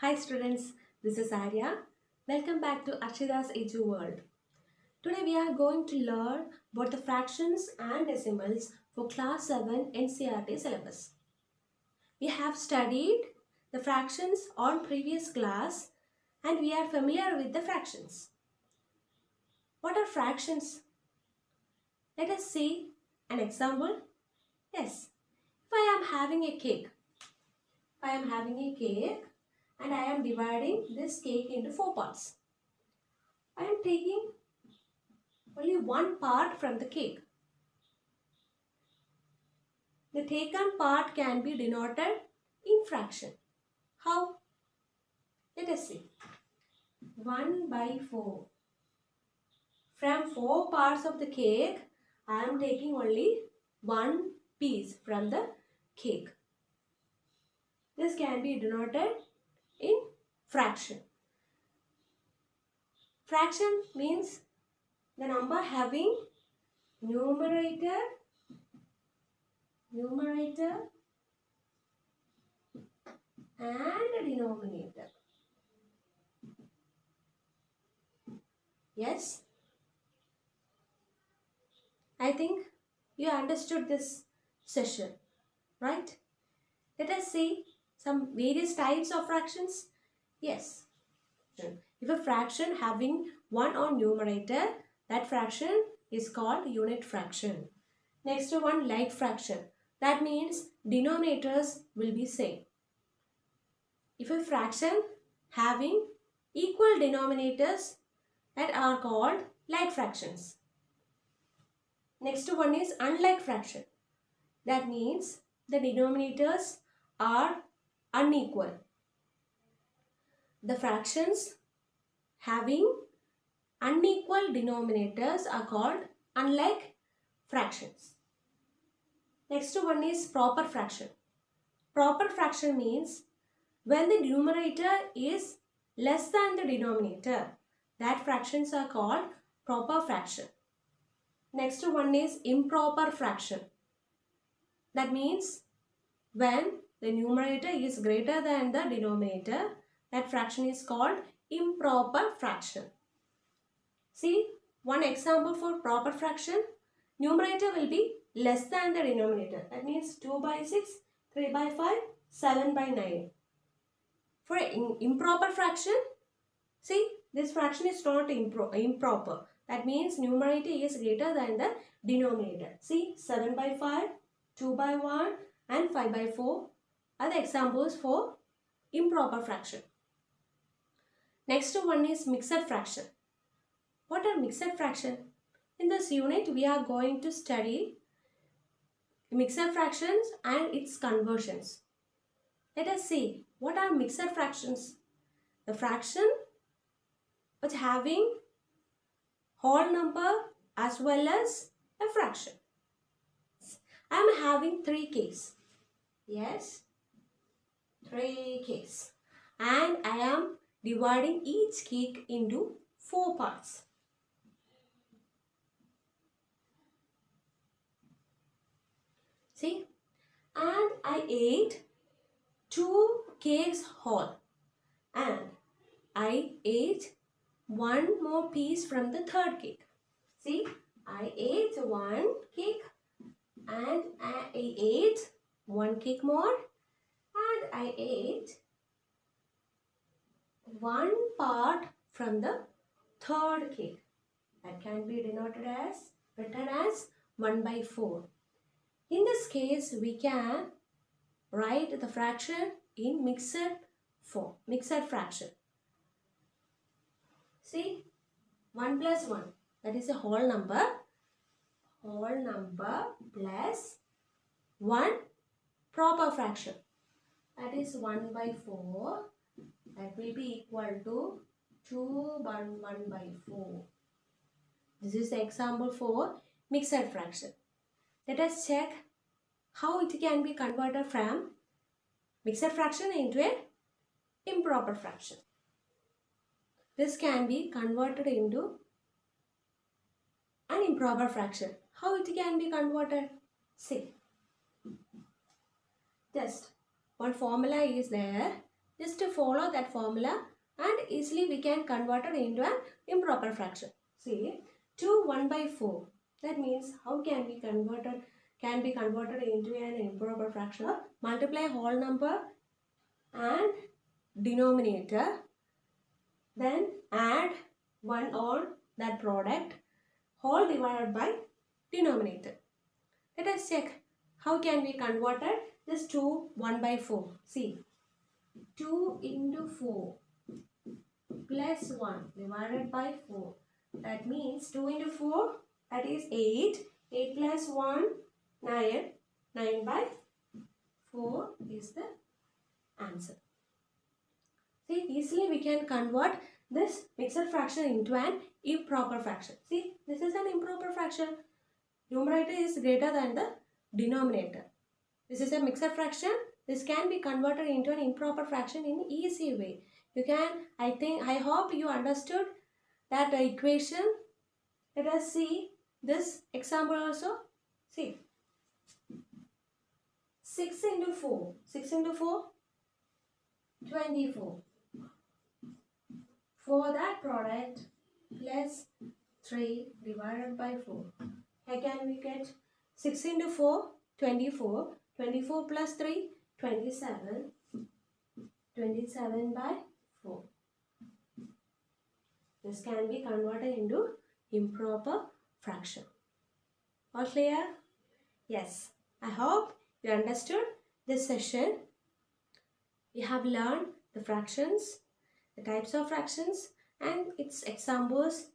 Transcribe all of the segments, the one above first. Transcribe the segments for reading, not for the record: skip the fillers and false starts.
Hi students, this is Arya. Welcome back to Akshida's Edu World. Today we are going to learn about the fractions and decimals for class 7 NCERT syllabus. We have studied the fractions on previous class and we are familiar with the fractions. What are fractions? Let us see an example. Yes, if I am having a cake, and I am dividing this cake into 4 parts. I am taking only one part from the cake. The taken part can be denoted in fraction. How? Let us see. 1 by 4. From 4 parts of the cake, I am taking only one piece from the cake. This can be denoted in fraction. Fraction means the number having numerator and denominator. Yes? I think you understood this session, right? Let us see some various types of fractions. Yes. If a fraction having 1 on numerator, that fraction is called unit fraction. Next one, like fraction. That means denominators will be same. If a fraction having equal denominators, that are called like fractions. Next one is unlike fraction. That means the denominators are unequal. The fractions having unequal denominators are called unlike fractions. Next one is proper fraction. Proper fraction means when the numerator is less than the denominator, that fractions are called proper fraction. Next one is improper fraction. That means when the numerator is greater than the denominator, that fraction is called improper fraction. See, one example for proper fraction. Numerator will be less than the denominator. That means 2 by 6, 3 by 5, 7 by 9. For improper fraction, see, this fraction is not improper. That means numerator is greater than the denominator. See, 7 by 5, 2 by 1 and 5 by 4 are the examples for improper fraction. Next one is mixed fraction. What are mixed fraction? In this unit, we are going to study mixed fractions and its conversions. Let us see what are mixed fractions. The fraction which having whole number as well as a fraction. I am having 3 cakes. Yes, 3 cakes. And I am dividing each cake into 4 parts. See, and I ate 2 cakes whole, and I ate one more piece from the third cake. See, I ate 1 cake and I ate 1 cake more, and I ate 1 part from the third cake. That can be denoted as, written as 1 by 4. In this case, we can write the fraction in mixed form, mixed fraction. See, 1 plus 1, that is a whole number plus 1 proper fraction, that is 1 by 4, that will be equal to 2 by 1 by 4. This is the example for mixed fraction. Let us check how it can be converted from mixed fraction into an improper fraction. This can be converted into an improper fraction. How it can be converted? See, just one formula is there. Just to follow that formula and easily we can convert it into an improper fraction. See, 2 1 by 4. That means how can be converted into an improper fraction? Multiply whole number and denominator, then add 1 on that product, whole divided by denominator. Let us check how can we convert it. This 2 1 by 4. See, 2 into 4 plus 1 divided by 4. That means 2 into 4, that is 8. 8 plus 1, 9. 9 by 4 is the answer. See, easily we can convert this mixed fraction into an improper fraction. See, this is an improper fraction. Numerator is greater than the denominator. This is a mixed fraction. This can be converted into an improper fraction in easy way. You can, I hope you understood that equation. Let us see this example also. See, 6 into 4. 6 into 4, 24. For that product plus 3 divided by 4. Again we get 6 into 4, 24. 24 plus 3, 27. 27 by 4. This can be converted into improper fraction. All clear? Yes. I hope you understood this session. We have learned the fractions, the types of fractions and its examples,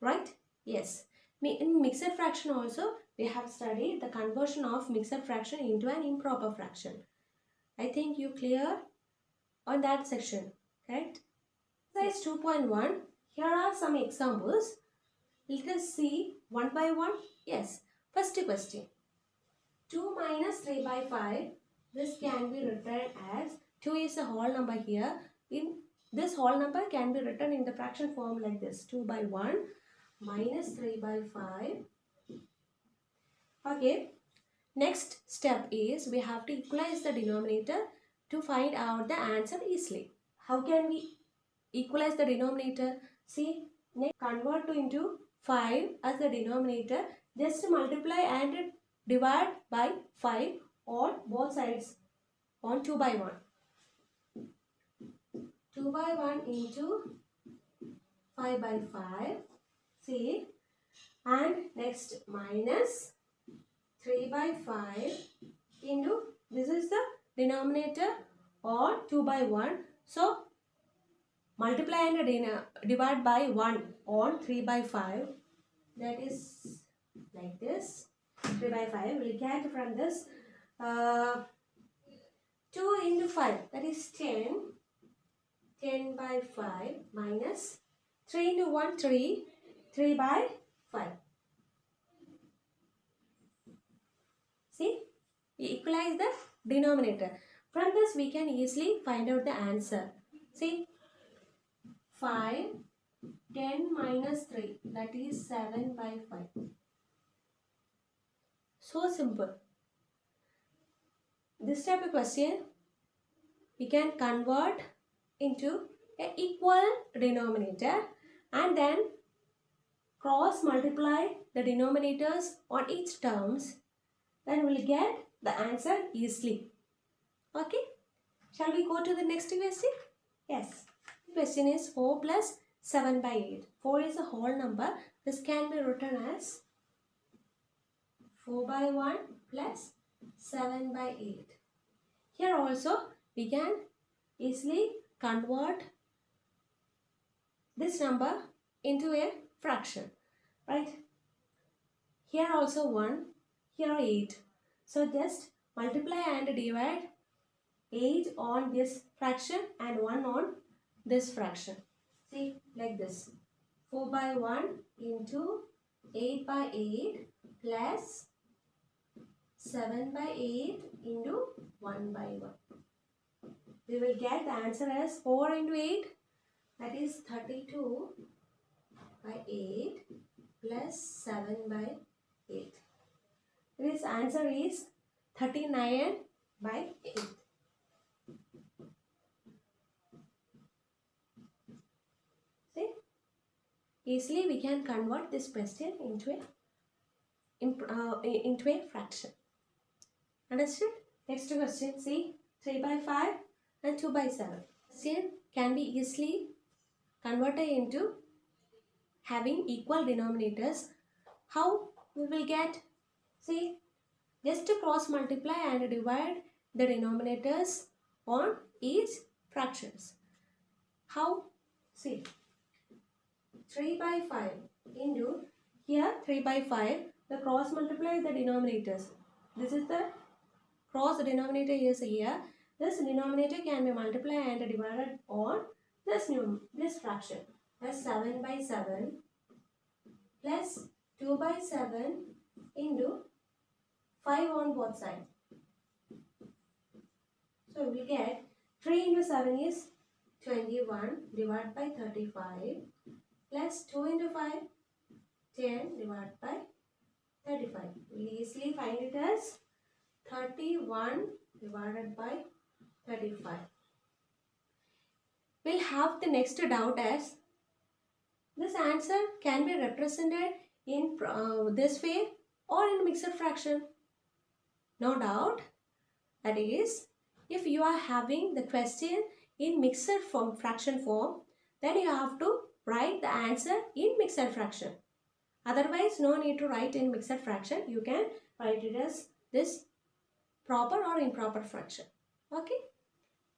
right? Yes. In mixed fraction also, we have studied the conversion of mixed fraction into an improper fraction. I think you clear on that section, correct? Exercise 2.1. Here are some examples. Let us see one by one. Yes. First question. 2 minus 3 by 5. This can be written as 2 is a whole number here. In this whole number can be written in the fraction form like this. 2 by 1 minus 3 by 5. Okay. Next step is we have to equalize the denominator to find out the answer easily. How can we equalize the denominator? See, next convert into 5 as the denominator. Just multiply and divide by 5 on both sides on 2 by 1. 2 by 1 into 5 by 5. See, and next minus 3 by 5 into, this is the denominator on 2 by 1. So, multiply and divide by 1 on 3 by 5. That is like this. 3 by 5. We get from this 2 into 5. That is 10. 10 by 5 minus 3 into 1, 3. 3 by 5. See, we equalize the denominator. From this we can easily find out the answer. See, 5, 10 minus 3, that is 7 by 5. So simple. This type of question we can convert into an equal denominator and then cross multiply the denominators on each terms. Then we will get the answer easily. Okay. Shall we go to the next question? Yes. The question is 4 plus 7 by 8. 4 is a whole number. This can be written as 4 by 1 plus 7 by 8. Here also we can easily convert this number into a fraction, right? Here also 1, here 8. So just multiply and divide 8 on this fraction and 1 on this fraction. See, like this. 4 by 1 into 8 by 8 plus 7 by 8 into 1 by 1. We will get the answer as 4 into 8, that is 32 by 8 plus 7 by 8. This answer is 39 by 8. easily we can convert this question into a fraction. Understood? Next question, see 3 by 5 and 2 by 7. Question can be easily converted into having equal denominators. How we will get? See, just cross multiply and divide the denominators on each fractions. How? See, 3 by 5 into here 3 by 5, the cross multiply the denominators. This is the cross denominator is here. This denominator can be multiplied and divided on this fraction. That's 7 by 7 plus 2 by 7 into 5 on both sides. So we get 3 into 7 is 21 divided by 35 plus 2 into 5 10 divided by 35. We easily find it as 31 divided by 35. We'll have the next doubt as this answer can be represented in this way or in mixed fraction. No doubt, that is, if you are having the question in mixed fraction form, then you have to write the answer in mixed fraction. Otherwise, no need to write in mixed fraction. You can write it as this proper or improper fraction. Okay.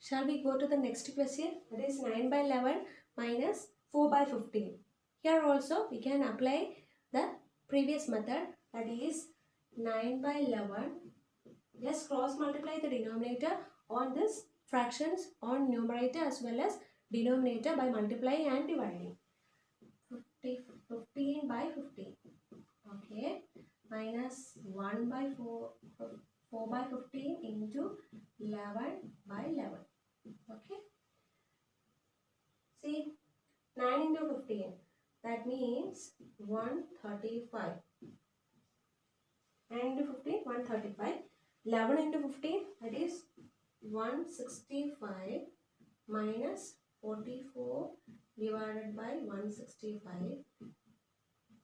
Shall we go to the next question? That is 9 by 11 minus 4 by 15. Here also we can apply the previous method, that is 9 by 11. Just cross multiply the denominator on this fractions on numerator as well as denominator by multiplying and dividing. 15 by 15. Okay. Minus 1 by 4 by 15 into 11 by 11. Okay. See, 9 into 15. That means 135. 9 into 15, 135. 11 into 15, that is 165 minus 44 divided by 165.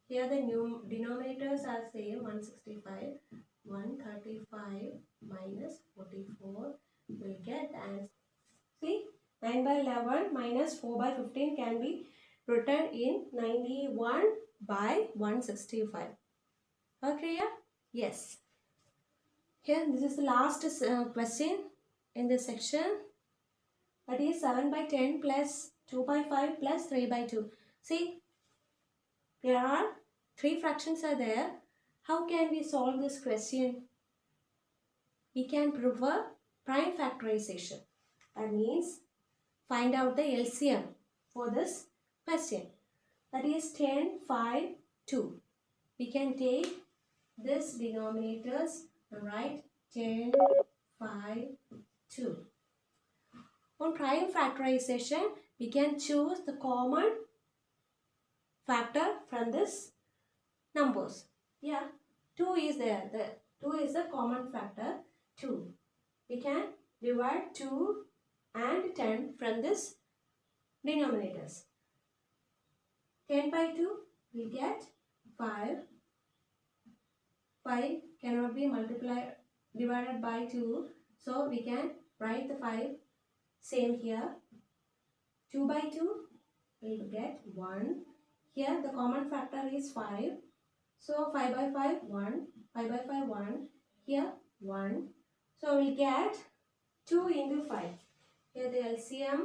Here the new denominators are same, 165. 135 minus 44 will get as, see, 9 by 11 minus 4 by 15 can be written in 91 by 165. Okay, yeah? Yes. Here this is the last question in this section. That is 7 by 10 plus 2 by 5 plus 3 by 2. See, there are 3 fractions are there. How can we solve this question? We can prefer prime factorization. That means find out the LCM for this question. That is 10, 5, 2. We can take this denominators and write 10, 5, 2. On prime factorization, we can choose the common factor from this numbers. Yeah, 2 is there. The 2 is the common factor. 2. We can divide 2 and 10 from this denominators. 10 by 2 we get 5. 5 cannot be divided by 2. So we can write the 5 same here. 2 by 2 we will get 1. Here the common factor is 5. So 5 by 5, 1. 5 by 5, 1. Here 1. So we get 2 into 5. Here the LCM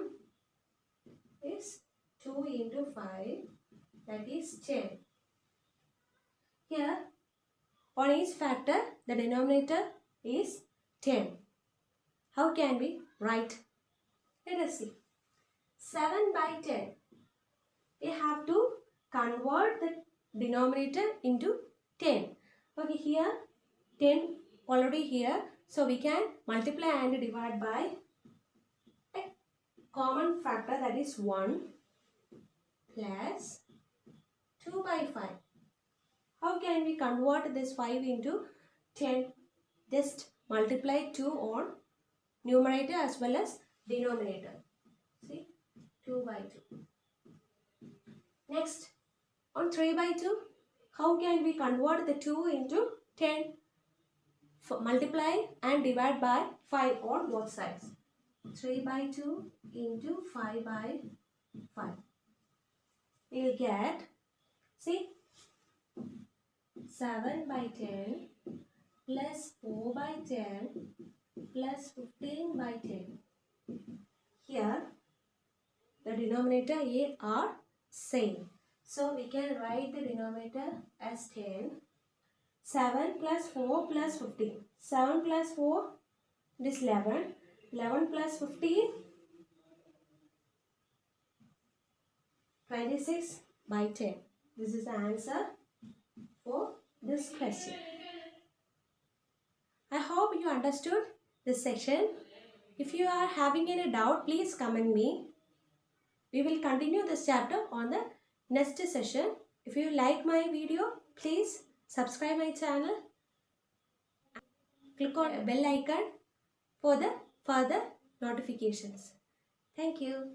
is 2 into 5. That is 10. Here on each factor the denominator is 10. How can we write? Let us see. 7 by 10. We have to convert the denominator into 10. Okay, here 10 already here. So we can multiply and divide by a common factor, that is 1 plus 2 by 5. How can we convert this 5 into 10? Just multiply 2 on numerator as well as denominator. See, 2 by 2. Next, On 3 by 2, how can we convert the 2 into 10? Multiply and divide by 5 on both sides. 3 by 2 into 5 by 5. We will get, see, 7 by 10 plus 4 by 10 plus 15 by 10. Here, the denominator A are same. So, we can write the denominator as 10. 7 plus 4 plus 15. 7 plus 4, it is 11. 11 plus 15, 26 by 10. This is the answer for this question. I hope you understood this section. If you are having any doubt, please comment me. We will continue this chapter on the next session. If you like my video, please subscribe my channel. Click on bell icon for the further notifications. Thank you.